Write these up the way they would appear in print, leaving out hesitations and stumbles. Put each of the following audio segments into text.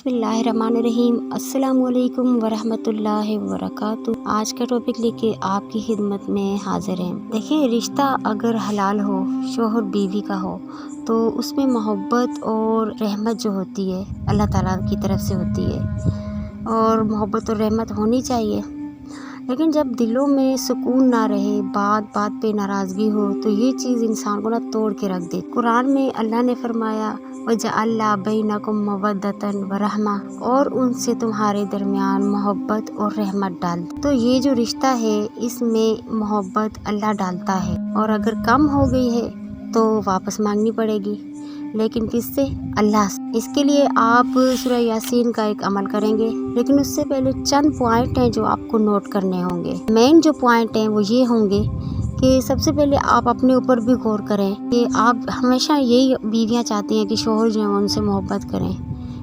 बिस्मिल्लाहिर्रहमानिर्रहीम। अस्सलामुअलैकुम वरहमतुल्लाहि वबरकातुहू। आज का टॉपिक लेके आपकी खिदमत में हाजिर हैं। देखिए, रिश्ता अगर हलाल हो, शोहर बीवी का हो, तो उसमें मोहब्बत और रहमत जो होती है अल्लाह ताला की तरफ से होती है और मोहब्बत और रहमत होनी चाहिए। लेकिन जब दिलों में सुकून ना रहे, बात बात पे नाराज़गी हो, तो ये चीज़ इंसान को ना तोड़ के रख दे। कुरान में अल्लाह ने फरमाया वजअलना बैनकुम मवद्दतन व रहमा, और उनसे तुम्हारे दरमियान मोहब्बत और रहमत डाल। तो ये जो रिश्ता है इसमें मोहब्बत अल्लाह डालता है, और अगर कम हो गई है तो वापस मांगनी पड़ेगी, लेकिन किससे? अल्लाह से। इसके लिए आप सूरह यासीन का एक अमल करेंगे, लेकिन उससे पहले चंद पॉइंट हैं जो आपको नोट करने होंगे। मेन जो पॉइंट हैं वो ये होंगे कि सबसे पहले आप अपने ऊपर भी गौर करें कि आप हमेशा यही बीवियां चाहती हैं कि शोहर जो है उनसे मोहब्बत करें,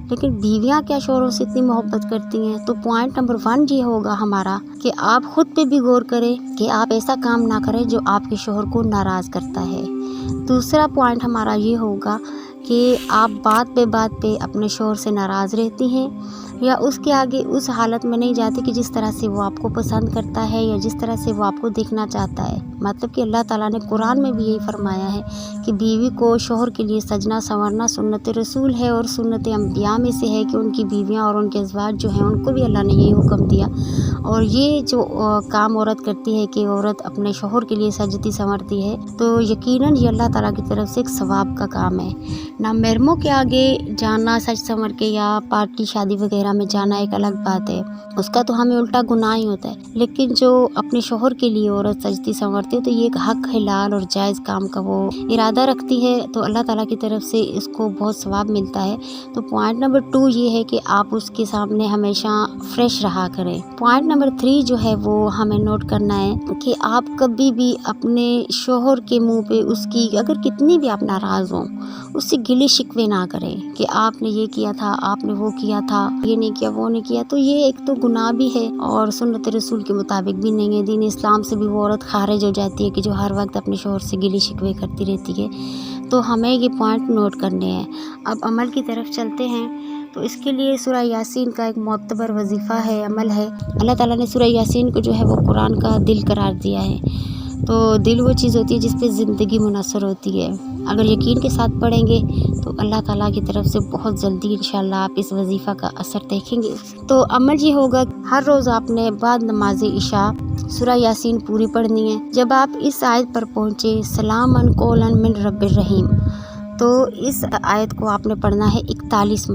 लेकिन बीवियां क्या शोहरों से इतनी मोहब्बत करती हैं? तो पॉइंट नंबर 1 ये होगा हमारा कि आप खुद पे भी गौर करें कि आप ऐसा काम ना करें जो आपके शोहर को नाराज़ करता है। दूसरा पॉइंट हमारा ये होगा कि आप बात पे अपने शोहर से नाराज़ रहती हैं या उसके आगे उस हालत में नहीं जाती कि जिस तरह से वो आपको पसंद करता है या जिस तरह से वो आपको देखना चाहता है। मतलब कि अल्लाह ताला ने कुरान में भी यही फरमाया है कि बीवी को शोहर के लिए सजना संवरना सुन्नत रसूल है और सुन्नत अंबिया में से है कि उनकी बीवियां और उनके अज़वाज जो हैं उनको भी अल्लाह ने यही हुक्म दिया। और ये जो काम औरत करती है कि औरत अपने शोहर के लिए सजती संवरती है, तो यकीनन ये अल्लाह ताला की तरफ से एक सवाब का काम है। ना महरमों के आगे जाना सज संवर के या पार्टी शादी वगैरह में जाना एक अलग बात है, उसका तो हमें उल्टा गुनाह ही होता है। लेकिन जो अपने शोहर के लिए औरत सजती संवरती है, तो ये एक हक हलाल और जायज़ काम का वो इरादा रखती है, तो अल्लाह ताला की तरफ से इसको बहुत सवाब मिलता है। तो पॉइंट नंबर 2 ये है कि आप उसके सामने हमेशा फ्रेश रहा करें। पॉइंट नंबर 3 जो है वो हमें नोट करना है कि आप कभी भी अपने शोहर के मुँह पे उसकी अगर कितनी भी आप नाराज़ हों, उससे गिले शिकवे ना करें कि आपने ये किया था, आपने वो किया था, ये नहीं किया, वो नहीं किया। तो ये एक तो गुनाह भी है और सुन्नत रसूल के मुताबिक भी नहीं है। दीन इस्लाम से भी वो औरत खारिज हो जाती है कि जो हर वक्त अपने शोहर से गिले शिकवे करती रहती है। तो हमें ये पॉइंट नोट करने हैं। अब अमल की तरफ चलते हैं। तो इसके लिए सूरह यासीन का एक मोतबर वजीफ़ा है, अमल है। अल्लाह ताला ने सूरह यासीन को जो है वो कुरान का दिल करार दिया है। तो दिल वो चीज़ होती है जिस पे ज़िंदगी मुनसर होती है। अगर यकीन के साथ पढ़ेंगे तो अल्लाह ताला की तरफ से बहुत जल्दी इंशाल्लाह आप इस वजीफ़ा का असर देखेंगे। तो अमल ये होगा, हर रोज़ आपने बाद नमाज इशा सूरह यासीन पूरी पढ़नी है। जब आप इस आयत पर पहुँचे सलामन कौलन मिन रब्बिर रहीम, तो इस आयत को आपने पढ़ना है 41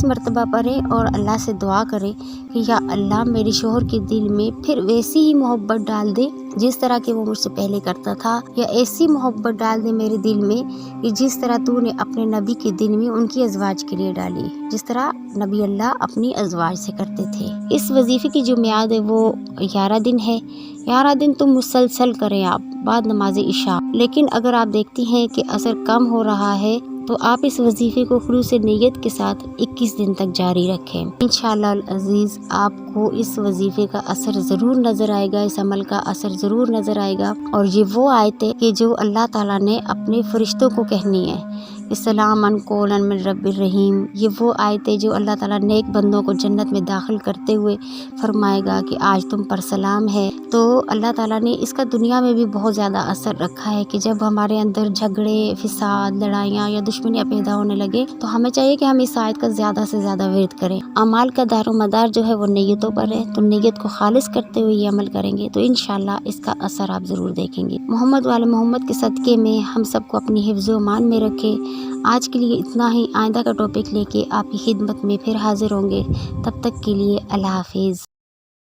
मरतबा पढ़ें और अल्लाह से दुआ करें कि या अल्लाह मेरे शोहर के दिल में फिर वैसी ही मोहब्बत डाल दे जिस तरह के वो मुझसे पहले करता था, या ऐसी मोहब्बत डाल दे मेरे दिल में कि जिस तरह तूने अपने नबी के दिल में उनकी अज़वाज के लिए डाली, जिस तरह नबी अल्लाह अपनी अज़वाज से करते थे। इस वजीफ़े की जो मियाद है वो 11 दिन है। 11 दिन तो मुसलसल करें आप बाद नमाज इशा। लेकिन अगर आप देखती हैं कि असर कम हो रहा है तो आप इस वजीफ़े को खुलूस नियत के साथ 21 दिन तक जारी रखें। इंशाअल्लाह अज़ीज़ आपको इस वजीफ़े का असर ज़रूर नज़र आएगा, इस अमल का असर ज़रूर नज़र आएगा। और ये वो आयतें कि जो अल्लाह ताला ने अपने फरिश्तों को कहनी है, सलामन कौलन मिन रब्बिर रहीम। ये वो आयतें जो अल्लाह ताला नेक बंदों को जन्नत में दाखिल करते हुए फरमाएगा कि आज तुम पर सलाम है। तो अल्लाह ताला ने इसका दुनिया में भी बहुत ज़्यादा असर रखा है कि जब हमारे अंदर झगड़े, फिसाद, लड़ाइयाँ या दुश्मनियाँ पैदा होने लगे तो हमें चाहिए कि हम इस आयत का ज़्यादा से ज़्यादा विर्द करें। अमाल का दारोमदार जो है वो नीयतों पर है, तो नीयत को खालिस करते हुए ये अमल करेंगे तो इंशाल्लाह इसका असर आप ज़रूर देखेंगे। मोहम्मद वाले मोहम्मद के सदक़े में हम सबको अपनी हिफ्ज़ व मान में रखें। आज के लिए इतना ही। आइंदा का टॉपिक लेके आपकी खिदमत में फिर हाजिर होंगे। तब तक के लिए अल्लाह हाफिज़।